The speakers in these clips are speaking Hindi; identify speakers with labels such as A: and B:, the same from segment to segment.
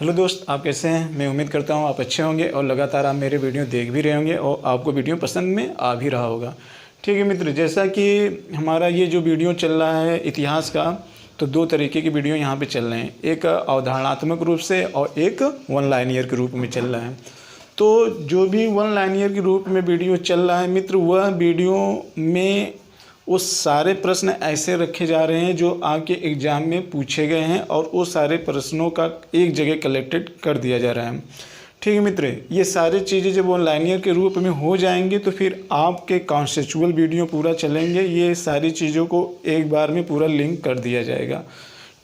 A: हेलो दोस्त, आप कैसे हैं। मैं उम्मीद करता हूं आप अच्छे होंगे और लगातार आप मेरे वीडियो देख भी रहे होंगे और आपको वीडियो पसंद में आ भी रहा होगा। ठीक है मित्र, जैसा कि हमारा ये जो वीडियो चल रहा है इतिहास का, तो दो तरीके की वीडियो यहाँ पे चल रहे हैं। एक अवधारणात्मक रूप से और एक वन लाइनियर के रूप में चल रहा है। तो जो भी वन लाइनियर के रूप में वीडियो चल रहा है मित्र, वह वीडियो में वो सारे प्रश्न ऐसे रखे जा रहे हैं जो आपके एग्ज़ाम में पूछे गए हैं और वो सारे प्रश्नों का एक जगह कलेक्टेड कर दिया जा रहा है। ठीक है मित्र, ये सारी चीज़ें जब वन लाइनियर के रूप में हो जाएंगे तो फिर आपके कॉन्सेप्चुअल वीडियो पूरा चलेंगे। ये सारी चीज़ों को एक बार में पूरा लिंक कर दिया जाएगा।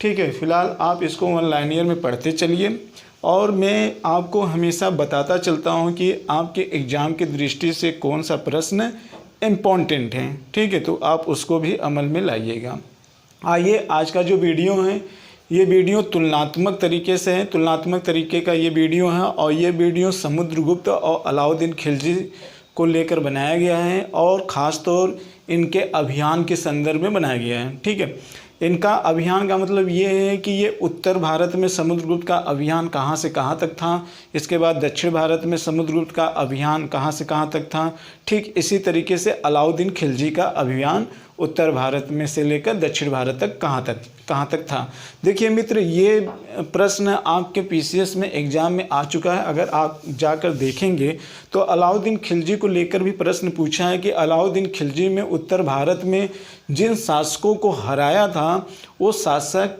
A: ठीक है, फिलहाल आप इसको वन लाइनियर में पढ़ते चलिए और मैं आपको हमेशा बताता चलता हूँ कि आपके एग्ज़ाम की दृष्टि से कौन सा प्रश्न इम्पॉर्टेंट है। ठीक है, तो आप उसको भी अमल में लाइएगा। आइए, आज का जो वीडियो है ये वीडियो तुलनात्मक तरीके से है। तुलनात्मक तरीके का ये वीडियो है और ये वीडियो समुद्रगुप्त और अलाउद्दीन खिलजी को लेकर बनाया गया है और ख़ास तौर इनके अभियान के संदर्भ में बनाया गया है। ठीक है, इनका अभियान का मतलब ये है कि ये उत्तर भारत में समुद्रगुप्त का अभियान कहाँ से कहाँ तक था, इसके बाद दक्षिण भारत में समुद्रगुप्त का अभियान कहाँ से कहाँ तक था। ठीक इसी तरीके से अलाउद्दीन खिलजी का अभियान उत्तर भारत में से लेकर दक्षिण भारत तक कहाँ तक था। देखिए मित्र, ये प्रश्न आपके पीसीएस में एग्ज़ाम में आ चुका है। अगर आप जाकर देखेंगे तो अलाउद्दीन खिलजी को लेकर भी प्रश्न पूछा है कि अलाउद्दीन खिलजी में उत्तर भारत में जिन शासकों को हराया था वो शासक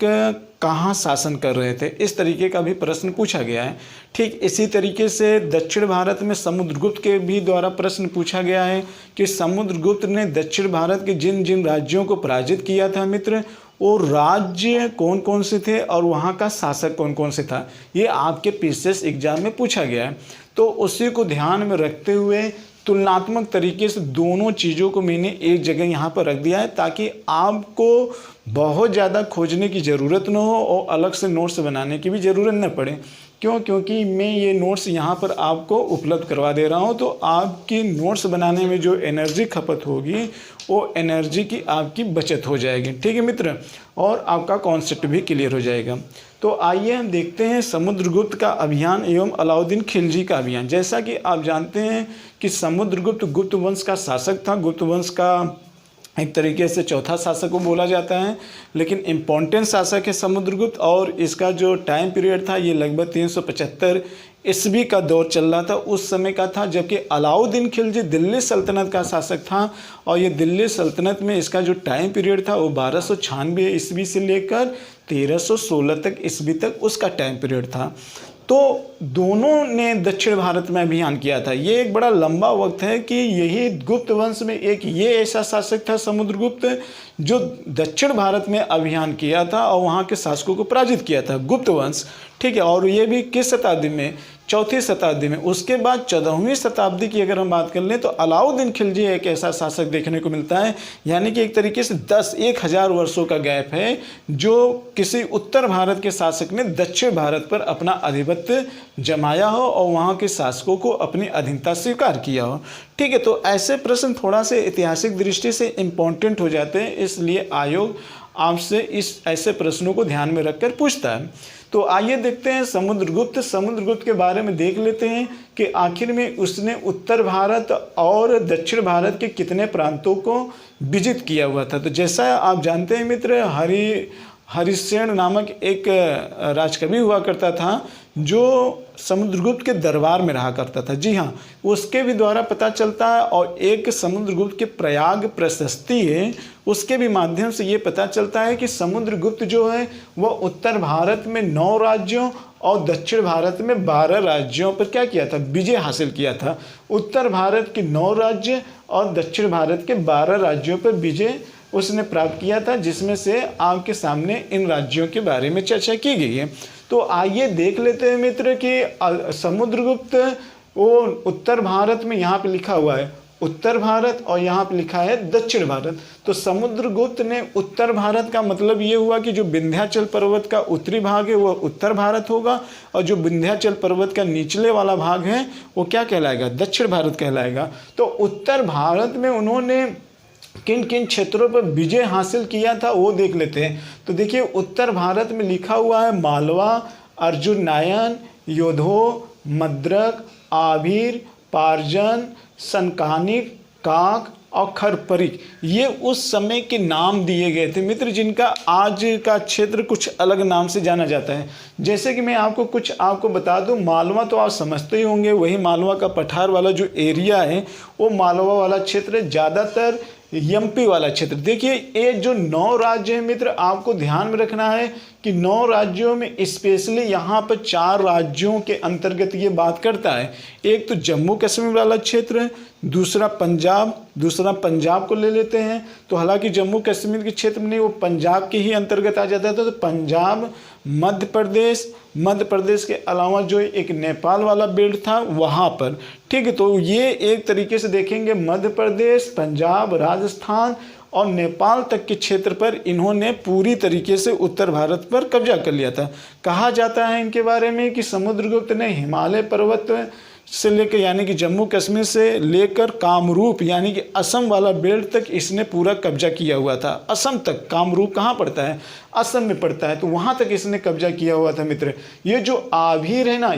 A: कहाँ शासन कर रहे थे। इस तरीके का भी प्रश्न पूछा गया है। ठीक इसी तरीके से दक्षिण भारत में समुद्रगुप्त के भी द्वारा प्रश्न पूछा गया है कि समुद्रगुप्त ने दक्षिण भारत के जिन जिन राज्यों को पराजित किया था मित्र, वो राज्य कौन कौन से थे और वहाँ का शासक कौन कौन से था। ये आपके पीसीएस एग्जाम में पूछा गया है। तो उसी को ध्यान में रखते हुए तुलनात्मक तरीके से दोनों चीज़ों को मैंने एक जगह यहाँ पर रख दिया है ताकि आपको बहुत ज़्यादा खोजने की ज़रूरत न हो और अलग से नोट्स बनाने की भी ज़रूरत न पड़े। क्योंकि मैं ये नोट्स यहाँ पर आपको उपलब्ध करवा दे रहा हूँ, तो आपकी नोट्स बनाने में जो एनर्जी खपत होगी वो एनर्जी की आपकी बचत हो जाएगी। ठीक है मित्र, और आपका कॉन्सेप्ट भी क्लियर हो जाएगा। तो आइए हम देखते हैं समुद्रगुप्त का अभियान एवं अलाउद्दीन खिलजी का अभियान। जैसा कि आप जानते हैं कि समुद्रगुप्त गुप्त वंश का शासक था। गुप्त वंश का एक तरीके से चौथा शासक को बोला जाता है, लेकिन इम्पोर्टेंट शासक है समुद्रगुप्त। और इसका जो टाइम पीरियड था ये लगभग 375 ईस्वी का दौर चल रहा था, उस समय का था, जबकि अलाउद्दीन खिलजी दिल्ली सल्तनत का शासक था। और ये दिल्ली सल्तनत में इसका जो टाइम पीरियड था वो 1296 ईस्वी से लेकर 1316 तक ईस्वी तक उसका टाइम पीरियड था। तो दोनों ने दक्षिण भारत में अभियान किया था। ये एक बड़ा लंबा वक्त है कि यही गुप्त वंश में एक ये ऐसा शासक था समुद्रगुप्त जो दक्षिण भारत में अभियान किया था और वहाँ के शासकों को पराजित किया था, गुप्त वंश। ठीक है, और ये भी किस शताब्दी में, चौथी शताब्दी में। उसके बाद 14वीं शताब्दी की अगर हम बात कर लें तो अलाउद्दीन खिलजी एक ऐसा शासक देखने को मिलता है, यानी कि एक तरीके से 10,000 वर्षों का गैप है जो किसी उत्तर भारत के शासक ने दक्षिण भारत पर अपना आधिपत्य जमाया हो और वहाँ के शासकों को अपनी अधीनता स्वीकार किया हो। ठीक है, तो ऐसे प्रश्न थोड़ा से ऐतिहासिक दृष्टि से इम्पोर्टेंट हो जाते हैं, इसलिए आयोग आपसे इस ऐसे प्रश्नों को ध्यान में रखकर पूछता है। तो आइए देखते हैं समुद्रगुप्त के बारे में देख लेते हैं कि आखिर में उसने उत्तर भारत और दक्षिण भारत के कितने प्रांतों को विजित किया हुआ था। तो जैसा आप जानते हैं मित्र, हरिश्चंद्र नामक एक राजकवि हुआ करता था जो समुद्रगुप्त के दरबार में रहा करता था। जी हाँ, उसके भी द्वारा पता चलता है। और एक समुद्रगुप्त के प्रयाग प्रशस्ति है, उसके भी माध्यम से ये पता चलता है कि समुद्रगुप्त जो है वह उत्तर भारत में 9 राज्यों और दक्षिण भारत में 12 राज्यों पर क्या किया था, विजय हासिल किया था। उत्तर भारत के 9 राज्य और दक्षिण भारत के 12 राज्यों पर विजय उसने प्राप्त किया था, जिसमें से आपके सामने इन राज्यों के बारे में चर्चा की गई है। तो आइए देख लेते हैं मित्र कि समुद्रगुप्त वो उत्तर भारत में यहाँ पे लिखा हुआ है उत्तर भारत और यहाँ पे लिखा है दक्षिण भारत। तो समुद्रगुप्त ने उत्तर भारत का मतलब ये हुआ कि जो विंध्याचल पर्वत का उत्तरी भाग है वह उत्तर भारत होगा और जो विंध्याचल पर्वत का निचले वाला भाग है वो क्या कहलाएगा, दक्षिण भारत कहलाएगा। तो उत्तर भारत में उन्होंने किन किन क्षेत्रों पर विजय हासिल किया था वो देख लेते हैं। तो देखिए उत्तर भारत में लिखा हुआ है मालवा, अर्जुनायन, योधो, मद्रक, आभीर, पार्जन, सनकानिक, काक और खरपरिक, ये उस समय के नाम दिए गए थे मित्र, जिनका आज का क्षेत्र कुछ अलग नाम से जाना जाता है। जैसे कि मैं आपको बता दूं, मालवा तो आप समझते ही होंगे, वही मालवा का पठार वाला जो एरिया है वो मालवा वाला क्षेत्र है, ज़्यादातर एमपी वाला क्षेत्र। देखिए ये जो 9 राज्य है मित्र, आपको ध्यान में रखना है कि 9 राज्यों में स्पेशली यहाँ पर 4 राज्यों के अंतर्गत ये बात करता है। एक तो जम्मू कश्मीर वाला क्षेत्र है, दूसरा पंजाब को ले लेते हैं, तो हालांकि जम्मू कश्मीर के क्षेत्र में नहीं, वो पंजाब के ही अंतर्गत आ जाता था। तो पंजाब, मध्य प्रदेश के अलावा जो एक नेपाल वाला बेल्ट था वहाँ पर, ठीक है। तो ये एक तरीके से देखेंगे मध्य प्रदेश, पंजाब, राजस्थान और नेपाल तक के क्षेत्र पर इन्होंने पूरी तरीके से उत्तर भारत पर कब्जा कर लिया था। कहा जाता है इनके बारे में कि समुद्रगुप्त ने हिमालय पर्वत से लेकर यानी कि जम्मू कश्मीर से लेकर कामरूप यानी कि असम वाला बेल्ट तक इसने पूरा कब्जा किया हुआ था। असम तक, कामरूप कहाँ पड़ता है? असम में पड़ता है, तो वहाँ तक इसने कब्जा किया हुआ था मित्र। ये जो आभीर है ना,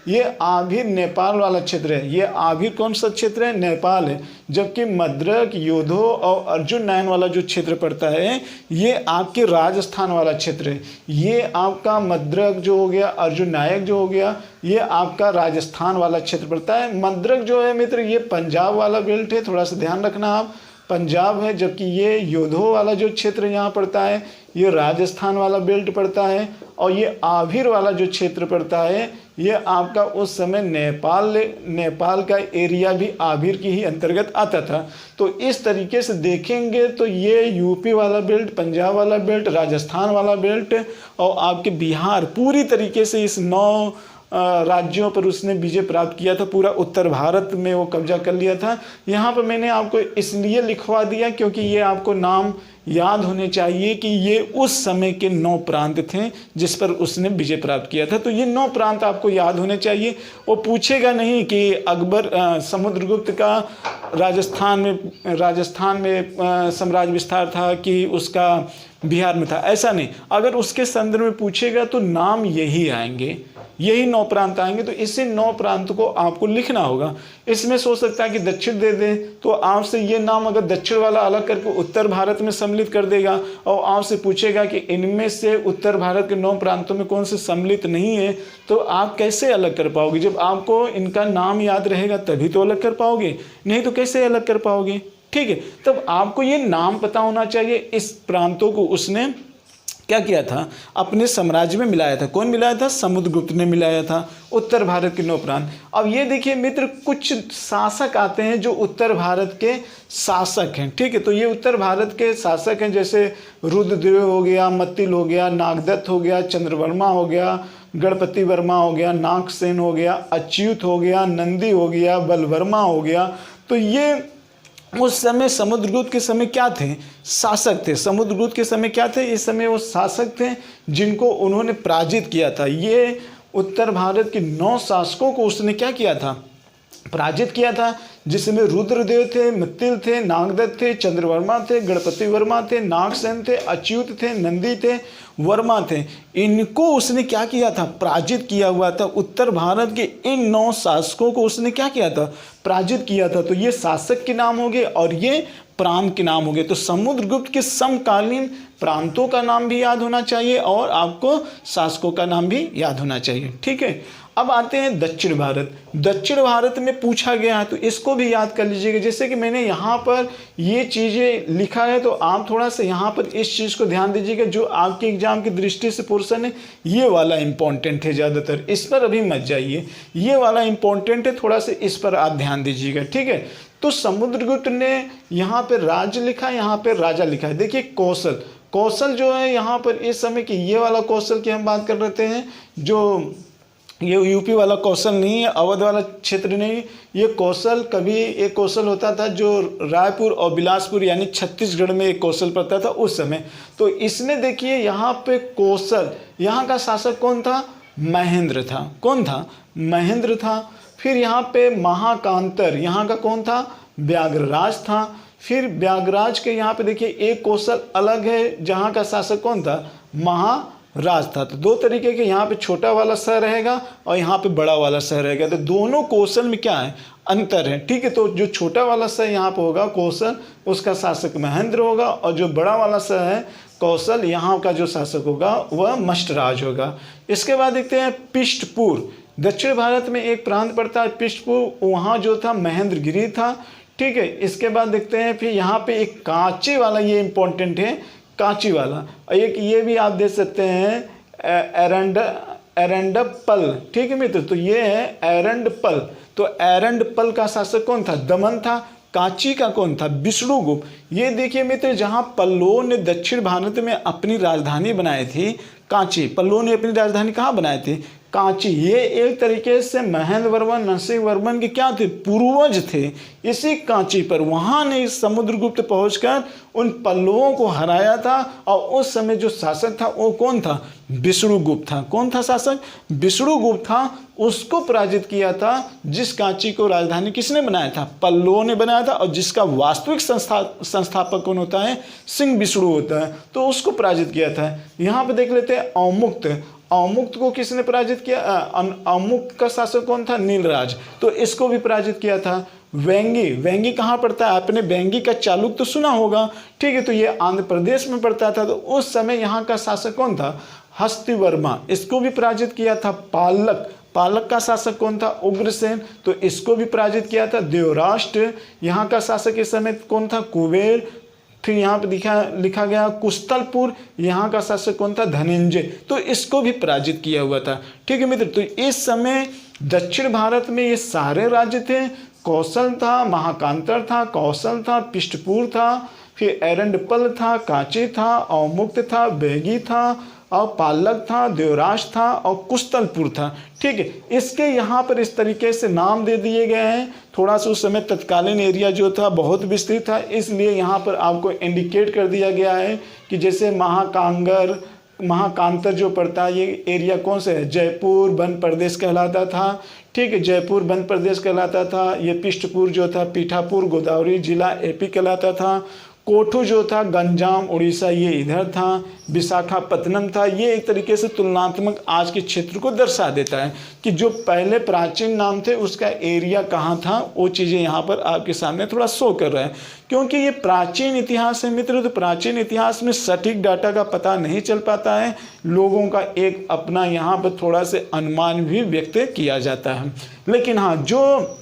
A: ये आभीर नेपाल वाला क्षेत्र है। ये आभीर कौन सा क्षेत्र है? नेपाल है। जबकि मद्रक, योधो और अर्जुन नायन वाला जो क्षेत्र पड़ता है ये आपके राजस्थान वाला क्षेत्र है। ये आपका मद्रक जो हो गया, अर्जुन नायक जो हो गया, ये आपका राजस्थान वाला क्षेत्र पड़ता है। मद्रक जो है मित्र ये पंजाब वाला बेल्ट है, थोड़ा सा ध्यान रखना आप, पंजाब है। जबकि ये योधो वाला जो क्षेत्र यहाँ पड़ता है ये राजस्थान वाला बेल्ट पड़ता है। और ये आभीर वाला जो क्षेत्र पड़ता है ये आपका उस समय नेपाल का एरिया भी आभीर की ही अंतर्गत आता था। तो इस तरीके से देखेंगे तो ये यूपी वाला बेल्ट, पंजाब वाला बेल्ट, राजस्थान वाला बेल्ट और आपके बिहार, पूरी तरीके से इस 9 राज्यों पर उसने विजय प्राप्त किया था। पूरा उत्तर भारत में वो कब्जा कर लिया था। यहाँ पर मैंने आपको इसलिए लिखवा दिया क्योंकि ये आपको नाम याद होने चाहिए कि ये उस समय के 9 प्रांत थे जिस पर उसने विजय प्राप्त किया था। तो ये 9 प्रांत आपको याद होने चाहिए। वो पूछेगा नहीं कि अकबर समुद्रगुप्त का राजस्थान में साम्राज्य विस्तार था कि उसका बिहार में था, ऐसा नहीं। अगर उसके संदर्भ में पूछेगा तो नाम यही आएंगे, यही 9 प्रांत आएंगे। तो इसी 9 प्रांत को आपको लिखना होगा। इसमें सोच सकता है कि दक्षिण दे दें, तो आपसे ये नाम अगर दक्षिण वाला अलग करके उत्तर भारत में सम्मिलित कर देगा और आपसे पूछेगा कि इनमें से उत्तर भारत के 9 प्रांतों में कौन से सम्मिलित नहीं है, तो आप कैसे अलग कर पाओगे? जब आपको इनका नाम याद रहेगा तभी तो अलग कर पाओगे, नहीं तो कैसे अलग कर पाओगे? ठीक है, तब आपको ये नाम पता होना चाहिए। इस प्रांतों को उसने क्या किया था? अपने साम्राज्य में मिलाया था। कौन मिलाया था? समुद्रगुप्त ने मिलाया था उत्तर भारत के 9 प्रांत। अब ये देखिए मित्र, कुछ शासक आते हैं जो उत्तर भारत के शासक हैं, ठीक है। तो ये उत्तर भारत के शासक हैं, जैसे रुद्रदेव हो गया, मत्तिल हो गया, नागदत्त हो गया, चंद्रवर्मा हो गया, गणपति वर्मा हो गया, नागसेन हो गया, अच्युत हो गया, नंदी हो गया, बलवर्मा हो गया। तो ये उस समय समुद्रगुप्त के समय क्या थे? शासक थे। समुद्रगुप्त के समय क्या थे? इस समय वो शासक थे जिनको उन्होंने पराजित किया था। ये उत्तर भारत के 9 शासकों को उसने क्या किया था? पराजित किया था, जिसमें रुद्रदेव थे, मित्तिल थे, नागदत्त थे, चंद्रवर्मा थे, गणपति वर्मा थे, नागसेन थे, अच्युत थे, नंदी थे, वर्मा थे। इनको उसने क्या किया था? पराजित किया हुआ था। उत्तर भारत के इन 9 शासकों को उसने क्या किया था? पराजित किया था। तो ये शासक के नाम हो गए और ये प्रांत के नाम हो गए। तो समुद्रगुप्त के समकालीन प्रांतों का नाम भी याद होना चाहिए और आपको शासकों का नाम भी याद होना चाहिए, ठीक है। अब आते हैं दक्षिण भारत। दक्षिण भारत में पूछा गया है तो इसको भी याद कर लीजिएगा। जैसे कि मैंने यहाँ पर ये चीज़ें लिखा है तो आप थोड़ा सा यहाँ पर इस चीज़ को ध्यान दीजिएगा। जो आपके एग्जाम की दृष्टि से पोर्शन है ये वाला इम्पोर्टेंट है ज़्यादातर, इस पर अभी मत जाइए। ये वाला इम्पोर्टेंट है, थोड़ा सा इस पर आप ध्यान दीजिएगा, ठीक है। तो समुद्रगुप्त ने यहाँ पर राज्य लिखा, यहाँ पर राजा लिखा है। देखिए कौशल जो है यहाँ पर इस समय की, ये वाला कौशल की हम बात कर रहे हैं, जो ये यूपी वाला कौशल नहीं है, अवध वाला क्षेत्र नहीं। ये कौशल कभी एक कौशल होता था जो रायपुर और बिलासपुर यानी छत्तीसगढ़ में एक कौशल पड़ता था उस समय। तो इसने देखिए यहाँ पे कौशल, यहाँ का शासक कौन था? महेंद्र था। कौन था? महेंद्र था। फिर यहाँ पे महाकांतर, यहाँ का कौन था? व्याघ्रराज था। फिर व्याघ्रराज के यहाँ पे देखिए एक कौशल अलग है, जहाँ का शासक कौन था? राज था। तो दो तरीके के, यहाँ पे छोटा वाला स रहेगा और यहाँ पे बड़ा वाला स रहेगा। तो दोनों कौशल में क्या है, अंतर है। ठीक है, तो जो छोटा वाला स यहाँ पे होगा कौशल, उसका शासक महेंद्र होगा, और जो बड़ा वाला स है कौशल, यहाँ का जो शासक होगा वह मष्टराज होगा। इसके बाद देखते हैं पिष्टपुर। दक्षिण भारत में एक प्रांत पड़ता है पिष्टपुर, वहाँ जो था महेंद्रगिरी था। ठीक है, इसके बाद देखते हैं फिर यहाँ पे एक कांची वाला, ये इंपॉर्टेंट है, कांची वाला। एक ये भी आप देख सकते हैं एरंडपल। ठीक है मित्र, तो ये है एरंडपल। तो एरंडपल का शासक कौन था, दमन था। कांची का कौन था, विष्णुगुप्त। ये देखिए मित्र, जहाँ पल्लवों ने दक्षिण भारत में अपनी राजधानी बनाई थी कांची, पल्लवों ने अपनी राजधानी कहाँ बनाई थी, कांची। ये एक तरीके से महेंद्र वर्मन, नरसिंह वर्मन के क्या थे, पूर्वज थे। इसी कांची पर वहाँ ने समुद्रगुप्त पहुंचकर उन पल्लवों को हराया था, और उस समय जो शासक था वो कौन था, विष्णुगुप्त था। कौन था शासक, विष्णुगुप्त था। उसको पराजित किया था, जिस कांची को राजधानी किसने बनाया था, पल्लवों ने बनाया था, और जिसका वास्तविक संस्थापक कौन होता है, सिंह विष्णु होता है। तो उसको पराजित किया था। यहाँ पे देख लेते हैं अवमुक्त। अवमुक्त को किसने पराजित किया, अवमुक्त का शासक कौन था, नीलराज। तो इसको भी पराजित किया था। वेंगी, वेंगी कहाँ पड़ता है, आपने वेंगी का चालुक्य तो सुना होगा। ठीक है, तो ये आंध्र प्रदेश में पड़ता था। तो उस समय यहाँ का शासक कौन था, हस्तिवर्मा। इसको भी पराजित किया था। पालक, पालक का शासक कौन था, उग्रसेन। तो इसको भी पराजित किया था। देवराष्ट्र, यहाँ का शासक इस समय कौन था, कुबेर। फिर यहाँ पे लिखा गया कुस्तलपुर, यहाँ का शासक कौन था, धनंजय। तो इसको भी पराजित किया हुआ था। ठीक है मित्र, तो इस समय दक्षिण भारत में ये सारे राज्य थे। कौशल था, महाकांतर था, कौशल था, पिष्टपुर था, फिर एरंडपल था, कांची था, अवमुक्त था, बेगी था, और पालक था, देवराज था, और कुस्तलपुर था। ठीक है, इसके यहाँ पर इस तरीके से नाम दे दिए गए हैं। थोड़ा सा उस समय तत्कालीन एरिया जो था बहुत विस्तृत था, इसलिए यहाँ पर आपको इंडिकेट कर दिया गया है कि जैसे महाकांतर जो पड़ता है, ये एरिया कौन सा है, जयपुर वन प्रदेश कहलाता था। ठीक है, जयपुर वन प्रदेश कहलाता था। ये पिष्टपुर जो था पीठापुर गोदावरी जिला एपी कहलाता था। कोठू जो था गंजाम उड़ीसा, ये इधर था। विशाखापत्तनम था। ये एक तरीके से तुलनात्मक आज के क्षेत्र को दर्शा देता है कि जो पहले प्राचीन नाम थे उसका एरिया कहाँ था, वो चीज़ें यहाँ पर आपके सामने थोड़ा शो कर रहा है। क्योंकि ये प्राचीन इतिहास है मित्र, तो प्राचीन इतिहास में सटीक डाटा का पता नहीं चल पाता है। लोगों का एक अपना यहाँ पर थोड़ा से अनुमान भी व्यक्त किया जाता है। लेकिन हाँ, जो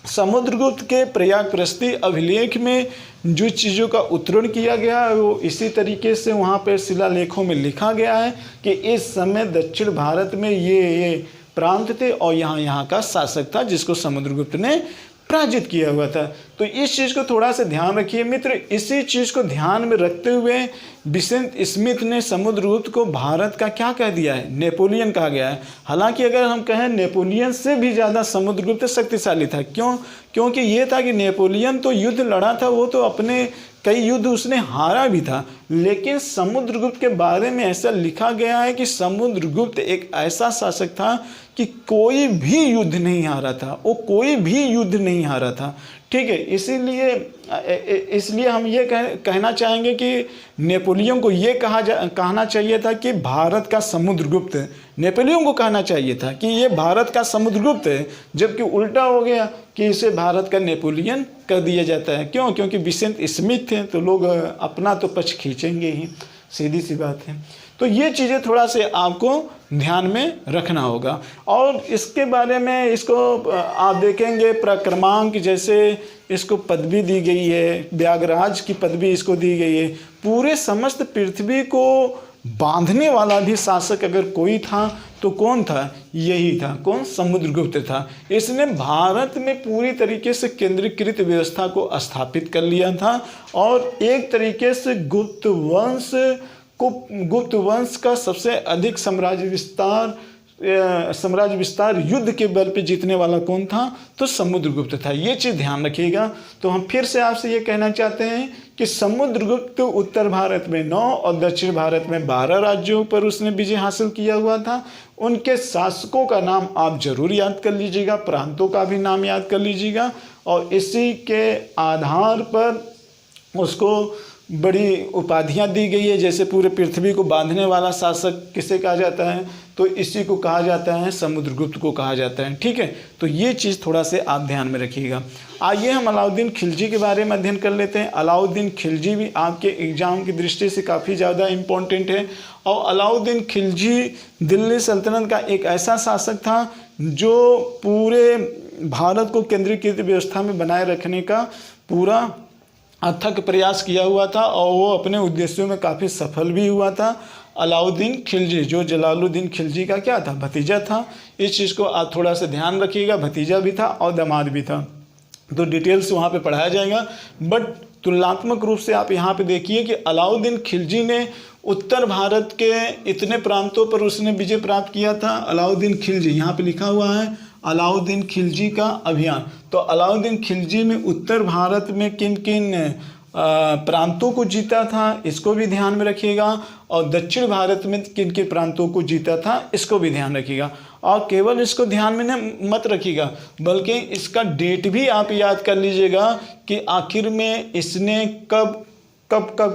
A: समुद्रगुप्त के प्रयाग प्रस्ती अभिलेख में जो चीज़ों का उत्तरण किया गया है वो इसी तरीके से वहाँ पर शिलालेखों में लिखा गया है कि इस समय दक्षिण भारत में ये प्रांत थे और यहाँ का शासक था जिसको समुद्रगुप्त ने पराजित किया हुआ था। तो इस चीज़ को थोड़ा सा ध्यान रखिए मित्र। इसी चीज़ को ध्यान में रखते हुए विसेंट स्मिथ ने समुद्रगुप्त को भारत का क्या कह दिया है, नेपोलियन कहा गया है। हालांकि अगर हम कहें नेपोलियन से भी ज़्यादा समुद्रगुप्त शक्तिशाली था। क्योंकि ये था कि नेपोलियन तो युद्ध लड़ा था, वो तो अपने कई युद्ध उसने हारा भी था, लेकिन समुद्रगुप्त के बारे में ऐसा लिखा गया है कि समुद्रगुप्त एक ऐसा शासक था कि कोई भी युद्ध नहीं हारा था, वो कोई भी युद्ध नहीं हारा था। ठीक है, इसलिए हम ये कहना चाहेंगे कि नेपोलियन को ये कहना चाहिए था कि भारत का समुद्रगुप्त है। नेपोलियन को कहना चाहिए था कि ये भारत का समुद्रगुप्त है, जबकि उल्टा हो गया कि इसे भारत का नेपोलियन कर दिया जाता है। क्यों? क्योंकि विसेंट स्मिथ थे, तो लोग अपना तो पक्ष खींचेंगे ही, सीधी सी बात है। तो ये चीज़ें थोड़ा से आपको ध्यान में रखना होगा। और इसके बारे में इसको आप देखेंगे प्रक्रमांक, जैसे इसको पदवी दी गई है, व्यागराज की पदवी इसको दी गई है। पूरे समस्त पृथ्वी को बांधने वाला भी शासक अगर कोई था तो कौन था, यही था। कौन? समुद्रगुप्त था। इसने भारत में पूरी तरीके से केंद्रीकृत व्यवस्था को स्थापित कर लिया था और एक तरीके से गुप्त वंश का सबसे अधिक साम्राज्य विस्तार युद्ध के बल पे जीतने वाला कौन था, तो समुद्रगुप्त था। ये चीज़ ध्यान रखिएगा। तो हम फिर से आपसे ये कहना चाहते हैं कि समुद्रगुप्त उत्तर भारत में 9 और दक्षिण भारत में 12 राज्यों पर उसने विजय हासिल किया हुआ था। उनके शासकों का नाम आप जरूर याद कर लीजिएगा, प्रांतों का भी नाम याद कर लीजिएगा, और इसी के आधार पर उसको बड़ी उपाधियां दी गई है, जैसे पूरे पृथ्वी को बांधने वाला शासक किसे कहा जाता है, तो इसी को कहा जाता है, समुद्रगुप्त को कहा जाता है। ठीक है, तो ये चीज़ थोड़ा से आप ध्यान में रखिएगा। आइए हम अलाउद्दीन खिलजी के बारे में अध्ययन कर लेते हैं। अलाउद्दीन खिलजी भी आपके एग्जाम की दृष्टि से काफ़ी ज़्यादा इम्पोर्टेंट है। और अलाउद्दीन खिलजी दिल्ली सल्तनत का एक ऐसा शासक था जो पूरे भारत को केंद्रीकृत व्यवस्था में बनाए रखने का पूरा अथक प्रयास किया हुआ था और वो अपने उद्देश्यों में काफ़ी सफल भी हुआ था। अलाउद्दीन खिलजी जो जलालुद्दीन खिलजी का क्या था, भतीजा था। इस चीज़ को आप थोड़ा सा ध्यान रखिएगा, भतीजा भी था और दामाद भी था। तो डिटेल्स वहाँ पे पढ़ाया जाएगा, बट तुलनात्मक रूप से आप यहाँ पे देखिए कि अलाउद्दीन खिलजी ने उत्तर भारत के इतने प्रांतों पर उसने विजय प्राप्त किया था। अलाउद्दीन खिलजी यहाँ पे लिखा हुआ है, अलाउद्दीन खिलजी का अभियान। तो अलाउद्दीन खिलजी में उत्तर भारत में किन किन प्रांतों को जीता था, इसको भी ध्यान में रखिएगा। और दक्षिण भारत में किन किन प्रांतों को जीता था, इसको भी ध्यान रखिएगा। और केवल इसको ध्यान में मत रखिएगा, बल्कि इसका डेट भी आप याद कर लीजिएगा कि आखिर में इसने कब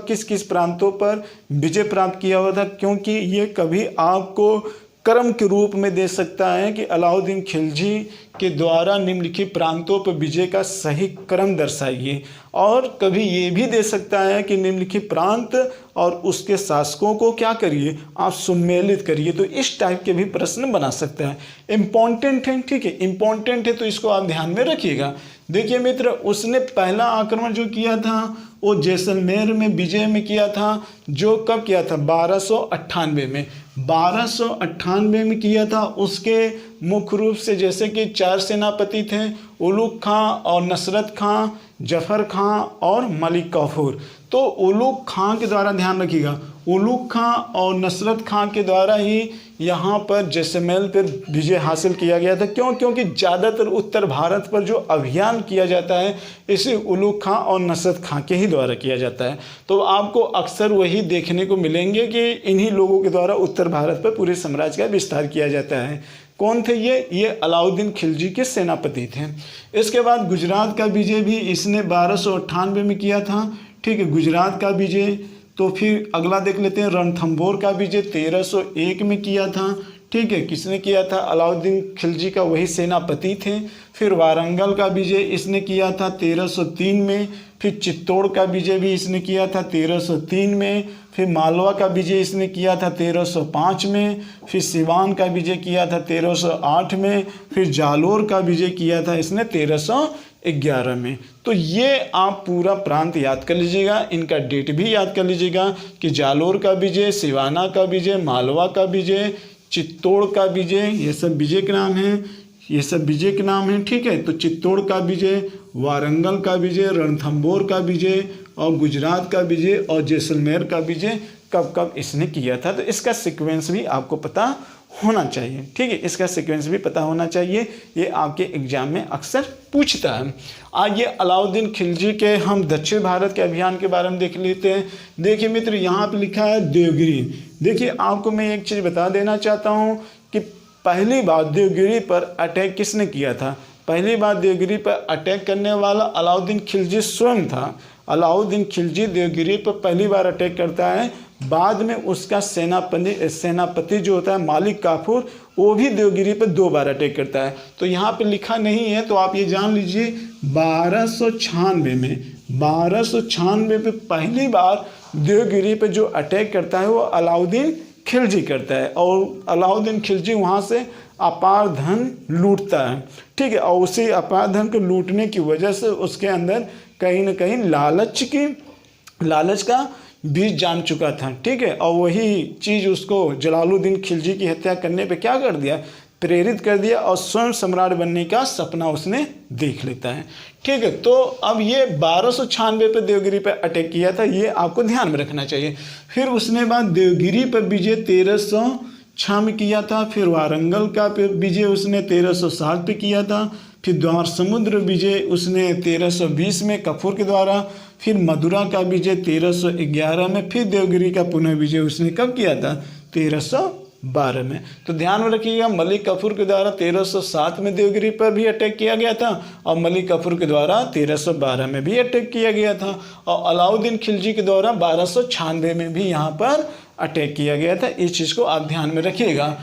A: किस किस प्रांतों पर विजय प्राप्त किया हुआ था, क्योंकि ये कभी आपको क्रम के रूप में दे सकता है कि अलाउद्दीन खिलजी के द्वारा निम्नलिखित प्रांतों पर विजय का सही क्रम दर्शाइए, और कभी ये भी दे सकता है कि निम्नलिखित प्रांत और उसके शासकों को क्या करिए, आप सम्मिलित करिए। तो इस टाइप के भी प्रश्न बना सकता है। इम्पॉर्टेंट है, ठीक है, इम्पॉर्टेंट है, तो इसको आप ध्यान में रखिएगा। देखिए मित्र, उसने पहला आक्रमण जो किया था वो जैसलमेर में विजय में किया था, जो कब किया था, 1298 में। 1298 में किया था। उसके मुख्य रूप से जैसे कि 4 सेनापति थे, उलुग खां और नसरत खां, जफर खां और मलिक काफूर। तो उलुग खां के द्वारा, ध्यान रखिएगा, उलुग खां और नसरत खां के द्वारा ही यहाँ पर जैसलमेर पर विजय हासिल किया गया था। क्यों? क्योंकि ज़्यादातर उत्तर भारत पर जो अभियान किया जाता है इसे उलुग खां और नसरत खां के ही द्वारा किया जाता है। तो आपको अक्सर वही देखने को मिलेंगे कि इन्हीं लोगों के द्वारा उत्तर भारत पर पूरे साम्राज्य का विस्तार किया जाता है। कौन थे ये अलाउद्दीन खिलजी के सेनापति थे। इसके बाद गुजरात का विजय भी इसने 1298 में किया था। ठीक है, गुजरात का विजय। तो फिर अगला देख लेते हैं, रणथंभौर का विजय 1301 में किया था। ठीक है, किसने किया था, अलाउद्दीन खिलजी का वही सेनापति थे। फिर वारंगल का विजय इसने किया था 1303 में। फिर चित्तौड़ का विजय भी इसने किया था 1303 में। फिर मालवा का विजय इसने किया था 1305 में। फिर सिवान का विजय किया था 1308 में। फिर जालोर का विजय किया था इसने 1311 में। तो ये आप पूरा प्रांत याद कर लीजिएगा, इनका डेट भी याद कर लीजिएगा कि जालोर का विजय, सिवाना का विजय, मालवा का विजय, चित्तौड़ का विजय, ये सब विजय के नाम हैं, ये सब विजय के नाम हैं। ठीक है, तो चित्तौड़ का विजय, वारंगल का विजय, रणथंभौर का विजय और गुजरात का विजय और जैसलमेर का विजय कब कब इसने किया था। तो इसका सीक्वेंस भी आपको पता होना चाहिए। ठीक है, इसका सीक्वेंस भी पता होना चाहिए, ये आपके एग्जाम में अक्सर पूछता है। आइए अलाउद्दीन खिलजी के हम दक्षिण भारत के अभियान के बारे में देख लेते हैं। देखिए मित्र, यहाँ पे लिखा है देवगिरी। देखिए आपको मैं एक चीज़ बता देना चाहता हूँ कि पहली बार देवगिरी पर अटैक किसने किया था। पहली बार देवगिरी पर अटैक करने वाला अलाउद्दीन खिलजी स्वयं था। अलाउद्दीन खिलजी देवगिरी पर पहली बार अटैक करता है। बाद में उसका सेनापति जो होता है मालिक काफूर, वो भी देवगिरी पर 2 बार अटैक करता है। तो यहाँ पे लिखा नहीं है, तो आप ये जान लीजिए 1296 में, 1296 पे पहली बार देवगिरी पे जो अटैक करता है वो अलाउद्दीन खिलजी करता है। और अलाउद्दीन खिलजी वहाँ से अपार धन लूटता है। ठीक है, और उसी अपार धन को लूटने की वजह से उसके अंदर कहीं ना कहीं लालच का बीज जाम चुका था। ठीक है, और वही चीज़ उसको जलालुद्दीन खिलजी की हत्या करने पे क्या कर दिया, प्रेरित कर दिया, और स्वयं सम्राट बनने का सपना उसने देख लेता है। ठीक है, तो अब ये 1296 पे देवगिरी पे अटैक किया था, ये आपको ध्यान में रखना चाहिए। फिर उसने बाद देवगिरी पर विजय 1306 में किया था। फिर वारंगल का विजय उसने 1360 पे किया था। फिर द्वार समुद्र विजय उसने 1320 में कफूर के द्वारा। फिर मदुरा का विजय 1311 में। फिर देवगिरी का पुनः विजय उसने कब किया था, 1312 में। तो ध्यान में रखिएगा, मलिक काफूर के द्वारा 1307 में देवगिरी पर भी अटैक किया गया था और मलिक काफूर के द्वारा 1312 में भी अटैक किया गया था और अलाउद्दीन खिलजी के द्वारा 1296 में भी यहाँ पर अटैक किया गया था। इस चीज़ को आप ध्यान में रखिएगा।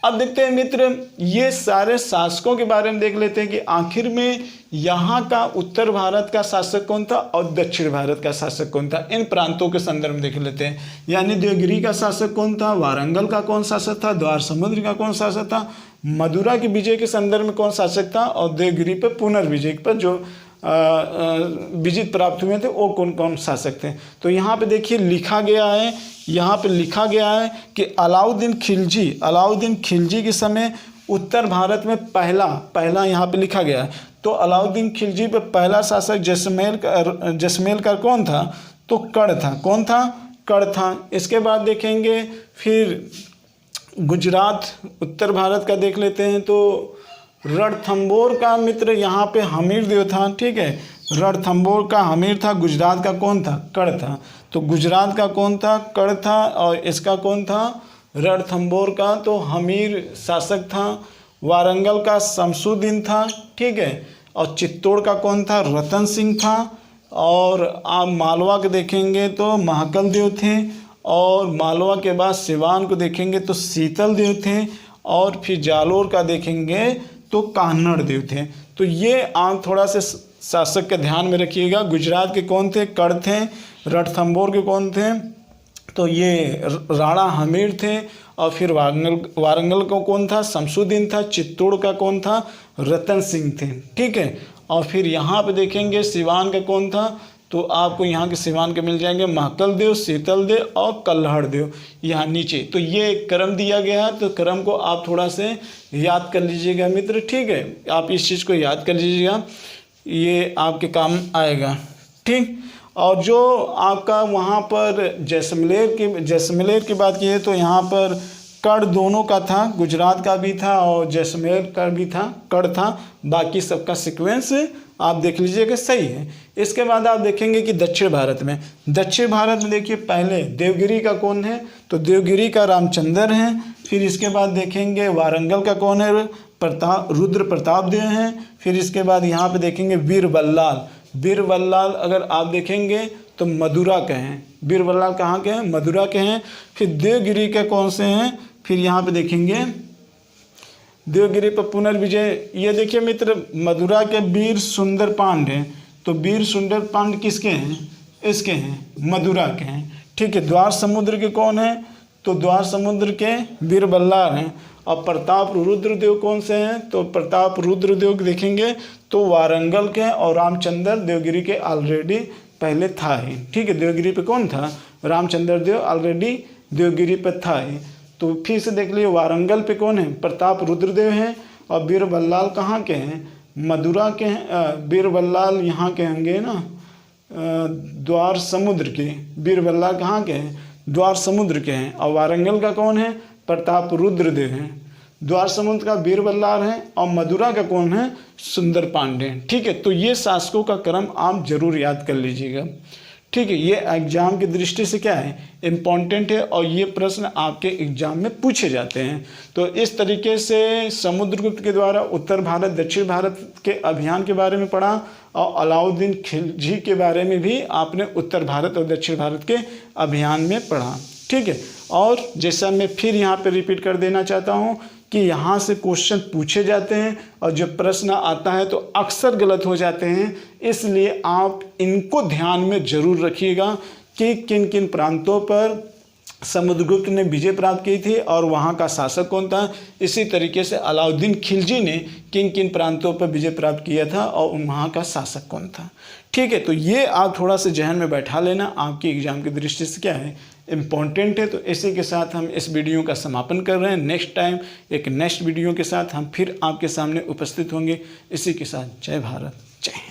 A: अब देखते हैं मित्र, ये सारे शासकों के बारे में देख लेते हैं कि आखिर में यहाँ का उत्तर भारत का शासक कौन था और दक्षिण भारत का शासक कौन था। इन प्रांतों के संदर्भ में देख लेते हैं, यानी देवगिरी का शासक कौन था, वारंगल का कौन शासक था, द्वार समुद्र का कौन शासक था, मदुरा के विजय के संदर्भ में कौन शासक था और देवगिरी पर पुनर्विजय पर जो विजय प्राप्त हुए थे वो कौन कौन शासक थे। तो यहाँ पे देखिए लिखा गया है, यहाँ पे लिखा गया है कि अलाउद्दीन खिलजी के समय उत्तर भारत में पहला यहाँ पे लिखा गया है। तो अलाउद्दीन खिलजी पे पहला शासक जैसलमेर का कौन था, तो कड़ था। कौन था? कड़ था। इसके बाद देखेंगे फिर गुजरात उत्तर भारत का देख लेते हैं, तो रणथंभौर का मित्र यहाँ पे हमीर देव था। ठीक है, रणथंभौर का हमीर था। गुजरात का कौन था? कड़ था। तो गुजरात का कौन था? कड़ था। और इसका कौन था? रणथंभौर का तो हमीर शासक था। वारंगल का शमसुद्दीन था। ठीक है, और चित्तौड़ का कौन था? रतन सिंह था। और आप मालवा के देखेंगे तो महाकल देव थे। और मालवा के बाद सिवान को देखेंगे तो शीतल देव थे। और फिर जालोर का देखेंगे तो कान्हड़ देव थे। तो ये आप थोड़ा से शासक के ध्यान में रखिएगा। गुजरात के कौन थे? कड़ थे। रणथंभौर के कौन थे? तो ये राणा हमीर थे। और फिर वारंगल का कौन था? शमसुद्दीन था। चित्तौड़ का कौन था? रतन सिंह थे। ठीक है, और फिर यहाँ पे देखेंगे सिवान का कौन था, तो आपको यहाँ के सिवान के मिल जाएंगे महाकल देव, शीतल देव और कल्हड़ देव यहाँ नीचे। तो ये क्रम दिया गया है, तो क्रम को आप थोड़ा से याद कर लीजिएगा मित्र। ठीक है, आप इस चीज़ को याद कर लीजिएगा, ये आपके काम आएगा। ठीक, और जो आपका वहाँ पर जैसलमेर की बात की है तो यहाँ पर कड़ दोनों का था, गुजरात का भी था और जैसलमेर का भी था, कड़ था। बाकी सबका सीक्वेंस आप देख लीजिएगा, सही है। इसके बाद आप देखेंगे कि दक्षिण भारत में देखिए पहले देवगिरी का कौन है, तो देवगिरी का रामचंद्र हैं। फिर इसके बाद देखेंगे वारंगल का कौन है? रुद्र प्रताप देव हैं। फिर इसके बाद यहाँ पे देखेंगे बीरबल्लाल अगर आप देखेंगे तो मदुरा के हैं। बीरबल्लाल कहाँ के हैं? मदुरा के हैं। फिर देवगिरी के कौन से हैं? फिर यहाँ पे देखेंगे देवगिरी पर पुनर्विजय, ये देखिए मित्र मदुरा के वीर सुंदर पांड हैं। तो वीर सुंदर पांड किसके हैं? इसके हैं, मदुरा के हैं। ठीक है, द्वार समुद्र के कौन है? तो द्वार समुद्र के बीरबल्लाल हैं। और प्रताप रुद्रदेव कौन से हैं? तो प्रताप रुद्रदेव देखेंगे तो वारंगल के हैं। और रामचंद्र देवगिरी के ऑलरेडी पहले था ही। ठीक है, देवगिरी पे कौन था? रामचंद्र देव ऑलरेडी देवगिरी पे था ही। तो फिर से देख लीजिए वारंगल पे कौन है? प्रताप रुद्रदेव हैं। और बीरबल्लाल कहाँ के हैं? मदुरा के हैं। बीरबल्लाल यहाँ के होंगे ना, द्वार समुद्र के। बीरबल्लाल कहाँ के हैं? द्वार समुद्र के हैं। और वारंगल का कौन है? प्रताप रुद्रदेव हैं। द्वार समुद्र का बीरबल्लाल हैं। और मदुरा का कौन है? सुंदर पांडे। ठीक है, तो ये शासकों का क्रम आप जरूर याद कर लीजिएगा। ठीक है, ये एग्जाम की दृष्टि से क्या है? इम्पॉर्टेंट है और ये प्रश्न आपके एग्जाम में पूछे जाते हैं। तो इस तरीके से समुद्रगुप्त के द्वारा उत्तर भारत दक्षिण भारत के अभियान के बारे में पढ़ा और अलाउद्दीन खिलजी के बारे में भी आपने उत्तर भारत और दक्षिण भारत के अभियान में पढ़ा। ठीक है, और जैसा मैं फिर यहाँ पे रिपीट कर देना चाहता हूँ कि यहाँ से क्वेश्चन पूछे जाते हैं और जब प्रश्न आता है तो अक्सर गलत हो जाते हैं। इसलिए आप इनको ध्यान में जरूर रखिएगा कि किन किन प्रांतों पर समुद्रगुप्त ने विजय प्राप्त की थी और वहाँ का शासक कौन था। इसी तरीके से अलाउद्दीन खिलजी ने किन किन प्रांतों पर विजय प्राप्त किया था और वहाँ का शासक कौन था। ठीक है, तो ये आप थोड़ा सा जहन में बैठा लेना, आपकी एग्जाम की दृष्टि से क्या है? इम्पॉर्टेंट है। तो इसी के साथ हम इस वीडियो का समापन कर रहे हैं। नेक्स्ट टाइम एक नेक्स्ट वीडियो के साथ हम फिर आपके सामने उपस्थित होंगे। इसी के साथ जय भारत, जय हिंद।